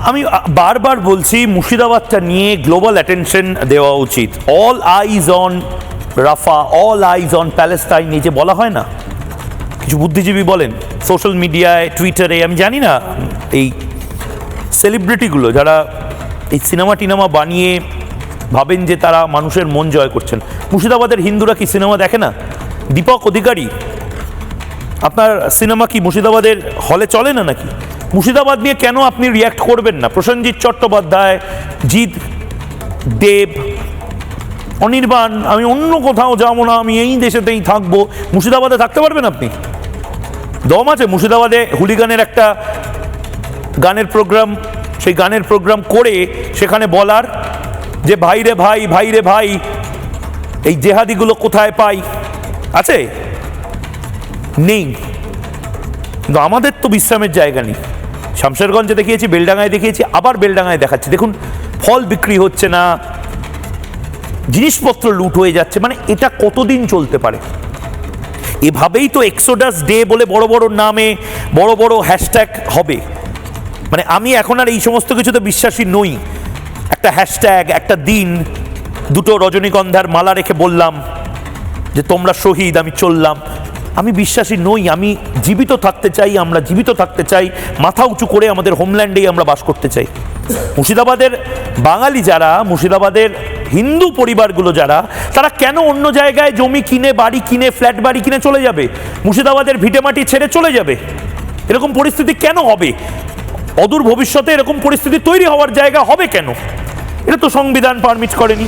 আমি বারবার বলছি মুর্শিদাবাদটা নিয়ে গ্লোবাল অ্যাটেনশন দেওয়া উচিত। All eyes on Rafa, all eyes on Palestine, এই যে বলা হয় না, কিছু বুদ্ধিজীবী বলেন সোশ্যাল মিডিয়ায়, টুইটারে, আমি জানি না, এই সেলিব্রিটিগুলো যারা এই সিনেমা টিনেমা বানিয়ে ভাবেন যে তারা মানুষের মন জয় করছেন। মুর্শিদাবাদের হিন্দুরা কি সিনেমা দেখে না? দীপক অধিকারী, আপনার সিনেমা কি মুর্শিদাবাদের হলে চলে না নাকি? মুর্শিদাবাদ নিয়ে কেন আপনি রিয়্যাক্ট করবেন না? প্রসেনজিৎ চট্টোপাধ্যায়, জিৎ দেব, অনির্বাণ, আমি অন্য কোথাও যাবো না, আমি এই দেশেতেই থাকবো, মুর্শিদাবাদে থাকতে পারবেন আপনি? দম আছে মুর্শিদাবাদে হুলিগানের একটা গানের প্রোগ্রাম, সেই গানের প্রোগ্রাম করে সেখানে বলার যে ভাই রে ভাই, ভাই রে ভাই, এই জেহাদিগুলো কোথায় পাই? আছে? নেই। কিন্তু আমাদের তো বিশ্রামের জায়গা নেই। শামশেরগঞ্জে দেখিয়েছি, বেলডাঙ্গায় দেখিয়েছি, আবার বেলডাঙ্গায় দেখাচ্ছি। দেখুন, ফল বিক্রি হচ্ছে না, জিনিসপত্র লুট হয়ে যাচ্ছে। মানে এটা কতদিন চলতে পারে? এভাবেই তো এক্সোডাস ডে বলে বড় বড় নামে বড় বড় হ্যাশট্যাগ হবে। মানে আমি এখন আর এই সমস্ত কিছুতে বিশ্বাসী নই। একটা হ্যাশট্যাগ, একটা দিন, দুটো রজনীগন্ধার মালা রেখে বললাম যে তোমরা শহীদ, আমি চললাম, আমি বিশ্বাসী নই। আমি জীবিত থাকতে চাই, আমরা জীবিত থাকতে চাই, মাথা উঁচু করে আমাদের হোমল্যান্ডেই আমরা বাস করতে চাই। মুর্শিদাবাদের বাঙালি যারা, মুর্শিদাবাদের হিন্দু পরিবারগুলো যারা, তারা কেন অন্য জায়গায় জমি কিনে, বাড়ি কিনে, ফ্ল্যাট বাড়ি কিনে চলে যাবে? মুর্শিদাবাদের ভিটেমাটি ছেড়ে চলে যাবে? এরকম পরিস্থিতি কেন হবে? অদূর ভবিষ্যতে এরকম পরিস্থিতি তৈরি হওয়ার জায়গা হবে কেন? এটা তো সংবিধান পারমিট করেনি।